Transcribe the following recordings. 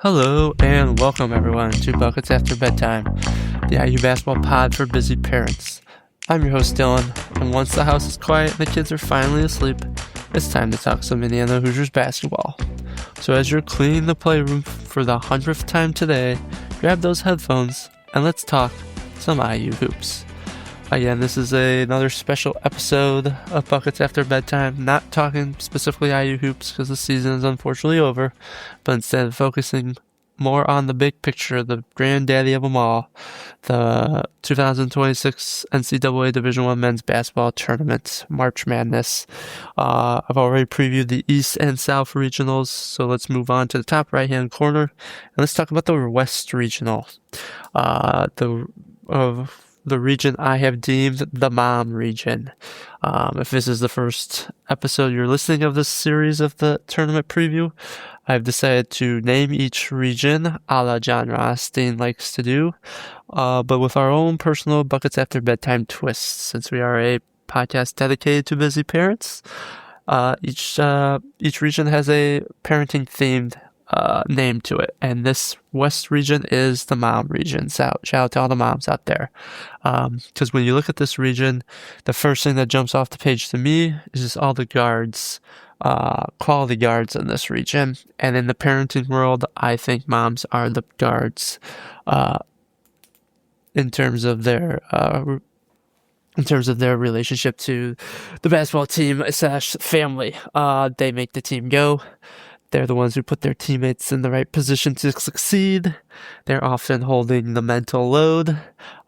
Hello and welcome everyone to Buckets After Bedtime, the IU basketball pod for busy parents. I'm your host Dylan, and once the house is quiet and the kids are finally asleep, it's time to talk some Indiana Hoosiers basketball. So as you're cleaning the playroom for the 100th time today, grab those headphones and let's talk some IU hoops. Again, this is another special episode of Buckets After Bedtime, not talking specifically IU hoops because the season is unfortunately over, but instead focusing more on the big picture, the granddaddy of them all, the 2026 NCAA Division I Men's Basketball Tournament, March Madness. I've already previewed the East and South Regionals, so let's move on to the top right-hand corner, and let's talk about the West Regional. The region I have deemed the Mom region. If this is the first episode you're listening of this series of the tournament preview, I've decided to name each region a la John Rothstein likes to do, but with our own personal Buckets After Bedtime twists, since we are a podcast dedicated to busy parents. Each region has a parenting themed name to it, and this West region is the Mom region. So shout out to all the moms out there, because when you look at this region, the first thing that jumps off the page to me is just all the guards, quality guards in this region. And in the parenting world, I think moms are the guards in terms of their relationship to the basketball team / family. They make the team go. They're the ones who put their teammates in the right position to succeed. They're often holding the mental load.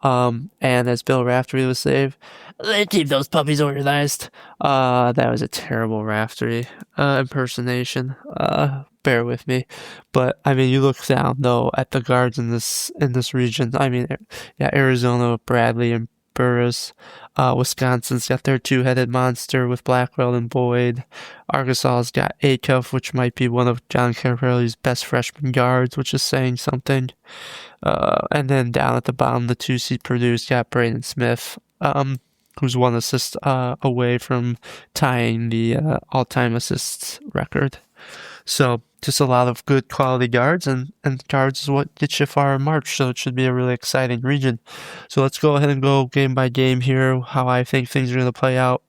And as Bill Raftery would say, they keep those puppies organized. That was a terrible Raftery impersonation. Bear with me. But, I mean, you look down, though, at the guards in this region. I mean, yeah, Arizona, Bradley, and Burris. Wisconsin's got their two-headed monster with Blackwell and Boyd. Arkansas's got Acuff, which might be one of John Calipari's best freshman guards, which is saying something. And then down at the bottom, the 2-seed Purdue's got Braden Smith, who's one assist away from tying the all-time assists record. So just a lot of good quality guards, and guards is what gets you far in March, so it should be a really exciting region. So let's go ahead and go game by game here, how I think things are going to play out.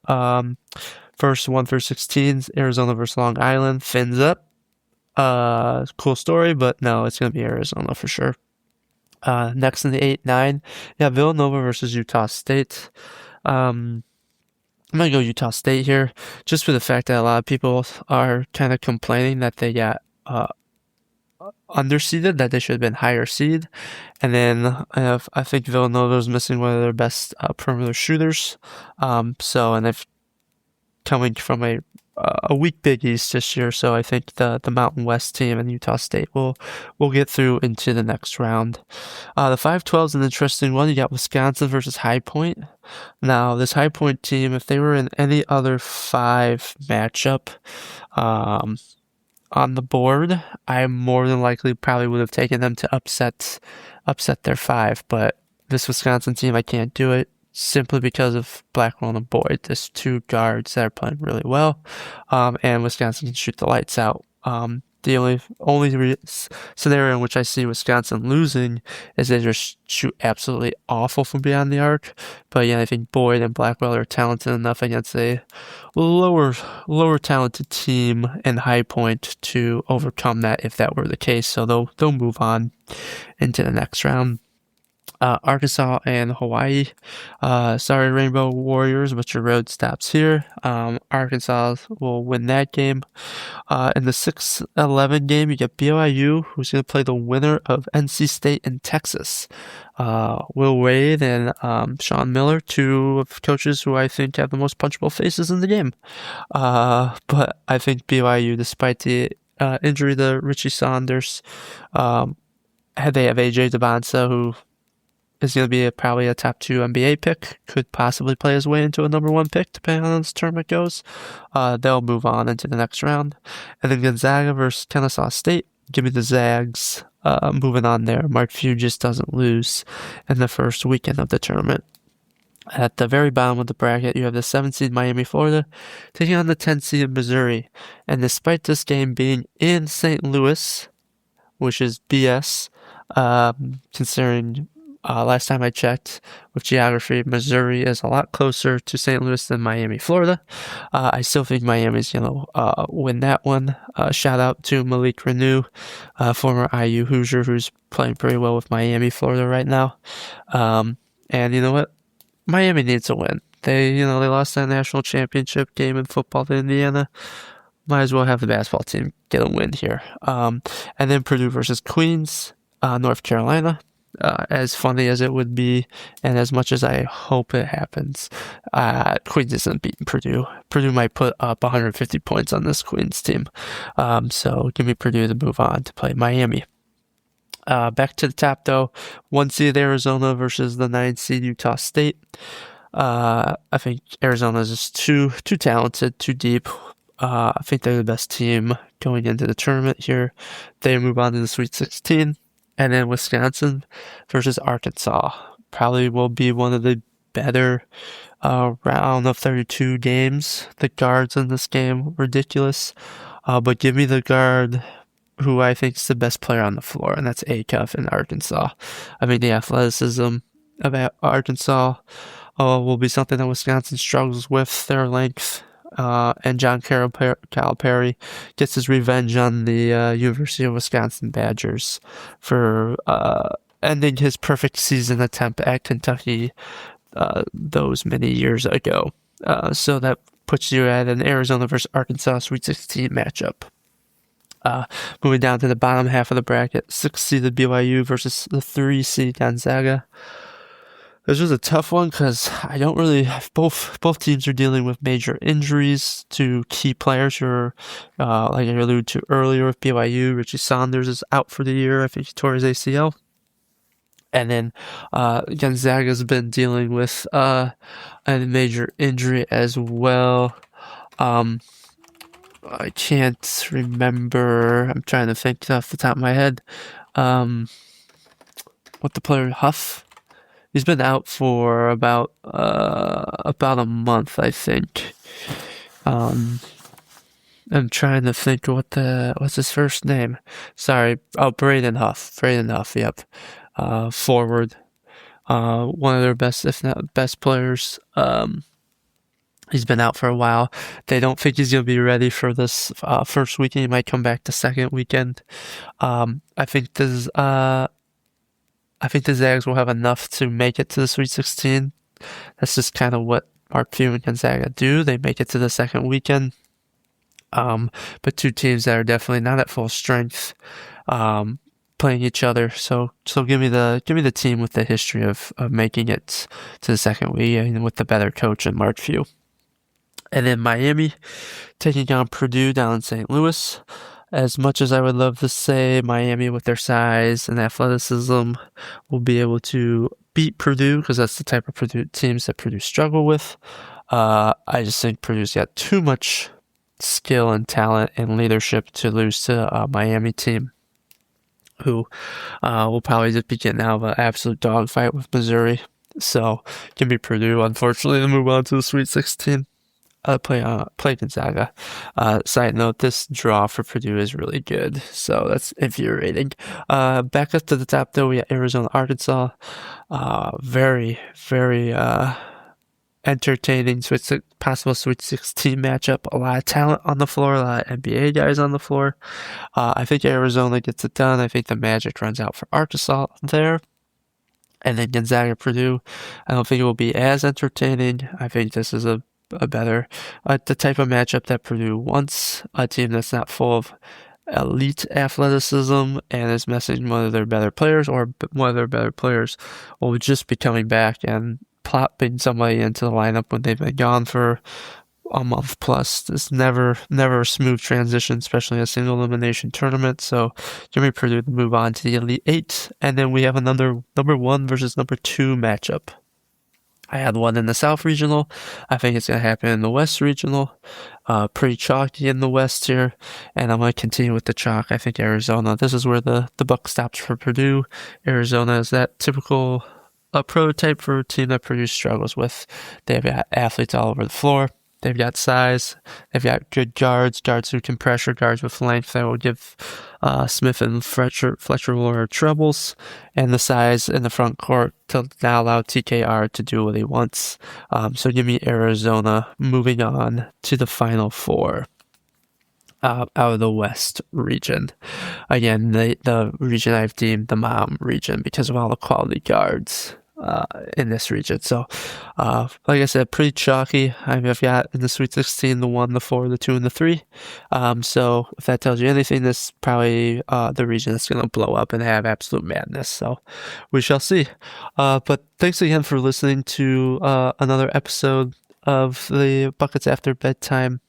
First, 1 through 16, Arizona versus Long Island. Fins up. Cool story, but no, it's going to be Arizona for sure. Next in the 8-9, yeah, Villanova versus Utah State. I'm going to go Utah State here, just for the fact that a lot of people are kind of complaining that they got underseeded, that they should have been higher seed. And then I think Villanova's missing one of their best perimeter shooters. And they've coming from a weak Big East this year, so I think the Mountain West team and Utah State will get through into the next round. The 5-12 is an interesting one. You got Wisconsin versus High Point. Now, this High Point team, if they were in any other 5 matchup on the board, I more than likely probably would have taken them to upset their 5, but this Wisconsin team, I can't do it, simply because of Blackwell and Boyd. There's 2 guards that are playing really well, and Wisconsin can shoot the lights out. The only scenario in which I see Wisconsin losing is they just shoot absolutely awful from beyond the arc. But yeah, I think Boyd and Blackwell are talented enough against a lower talented team in High Point to overcome that if that were the case. So they'll move on into the next round. Arkansas and Hawaii. Sorry, Rainbow Warriors, but your road stops here. Arkansas will win that game. In the 6-11 game, you get BYU, who's going to play the winner of NC State and Texas. Will Wade and Sean Miller, 2 of coaches who I think have the most punchable faces in the game. But I think BYU, despite the injury to Richie Saunders, they have AJ Debonsa, who is going to be probably a top 2 NBA pick, could possibly play his way into a number 1 pick, depending on how this tournament goes. They'll move on into the next round. And then Gonzaga versus Kennesaw State. Give me the Zags. Moving on there. Mark Few just doesn't lose in the first weekend of the tournament. At the very bottom of the bracket, you have the 7-seed Miami, Florida, taking on the 10-seed Missouri. And despite this game being in St. Louis, which is BS, considering last time I checked with geography, Missouri is a lot closer to St. Louis than Miami, Florida. I still think Miami's going to win that one. Shout out to Malik Renew, former IU Hoosier, who's playing pretty well with Miami, Florida right now. And you know what? Miami needs a win. They lost that national championship game in football to Indiana. Might as well have the basketball team get a win here. And then Purdue versus Queens, North Carolina. As funny as it would be, and as much as I hope it happens, Queens isn't beating Purdue. Purdue might put up 150 points on this Queens team. So give me Purdue to move on to play Miami. Back to the top though, 1 seed Arizona versus the 9 seed Utah State. I think Arizona is just too talented, too deep. I think they're the best team going into the tournament here. They move on to the Sweet 16. And then Wisconsin versus Arkansas probably will be one of the better round of 32 games. The guards in this game, ridiculous. But give me the guard who I think is the best player on the floor, and that's Acuff in Arkansas. I mean, the athleticism of Arkansas will be something that Wisconsin struggles with, their length. And John Calipari gets his revenge on the University of Wisconsin Badgers for ending his perfect season attempt at Kentucky those many years ago. So that puts you at an Arizona versus Arkansas Sweet 16 matchup. Moving down to the bottom half of the bracket, 6-seeded BYU versus the 3-seed Gonzaga. This was a tough one because I don't really. Both teams are dealing with major injuries to key players who are, like I alluded to earlier with BYU. Richie Saunders is out for the year. I think he tore his ACL. And then Gonzaga's been dealing with a major injury as well. I can't remember. I'm trying to think off the top of my head. What the player Huff. He's been out for about a month, I think. I'm trying to think what's his first name. Sorry. Oh, Braden Huff. Yep. Forward. One of their best, if not best players. He's been out for a while. They don't think he's going to be ready for this first weekend. He might come back the second weekend. I think the Zags will have enough to make it to the Sweet 16. That's just kind of what Mark Few and Gonzaga do. They make it to the second weekend. But two teams that are definitely not at full strength, playing each other. So give me the team with the history of making it to the second weekend with the better coach and Mark Few. And then Miami taking on Purdue down in St. Louis. As much as I would love to say Miami with their size and athleticism will be able to beat Purdue, because that's the type of Purdue teams that Purdue struggle with, I just think Purdue's got too much skill and talent and leadership to lose to a Miami team who will probably just be getting out of an absolute dogfight with Missouri. So give me Purdue, unfortunately, to move on to the Sweet 16. Play Gonzaga. Side note, this draw for Purdue is really good, so that's infuriating. Back up to the top though, we got Arizona, Arkansas. Very, very entertaining possible Sweet 16 matchup. A lot of talent on the floor, a lot of NBA guys on the floor. I think Arizona gets it done. I think the magic runs out for Arkansas there. And then Gonzaga, Purdue. I don't think it will be as entertaining. I think this is a better, the type of matchup that Purdue wants, a team that's not full of elite athleticism and is missing one of their better players, or one of their better players will just be coming back and plopping somebody into the lineup when they've been gone for a month plus. It's never a smooth transition, especially in a single elimination tournament. So give me Purdue to move on to the Elite Eight. And then we have another number 1 versus number 2 matchup. I had one in the South Regional. I think it's going to happen in the West Regional. Pretty chalky in the West here. And I'm going to continue with the chalk. I think Arizona, this is where the buck stops for Purdue. Arizona is that typical prototype for a team that Purdue struggles with. They've got athletes all over the floor. They've got size. They've got good guards who can pressure, guards with length that will give Smith and Fletcher Loyer troubles, and the size in the front court to now allow TKR to do what he wants. So give me Arizona moving on to the Final Four. Out of the West region. Again, the region I've deemed the mom region because of all the quality guards in this region. So, like I said, pretty chalky. I've got in the Sweet 16 the 1, the 4, the 2, and the 3. So if that tells you anything, this is probably the region that's going to blow up and have absolute madness. So we shall see. But thanks again for listening to another episode of the Buckets After Bedtime.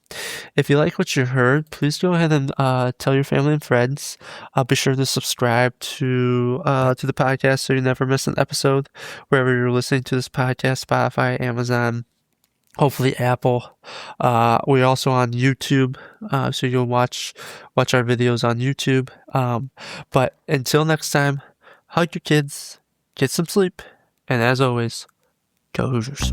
If you like what you heard, please go ahead and tell your family and friends. Be sure to subscribe to the podcast so you never miss an episode wherever you're listening to this podcast: Spotify, Amazon, hopefully Apple. We're also on YouTube, so you'll watch our videos on YouTube. But until next time, hug your kids, get some sleep, and as always, go Hoosiers.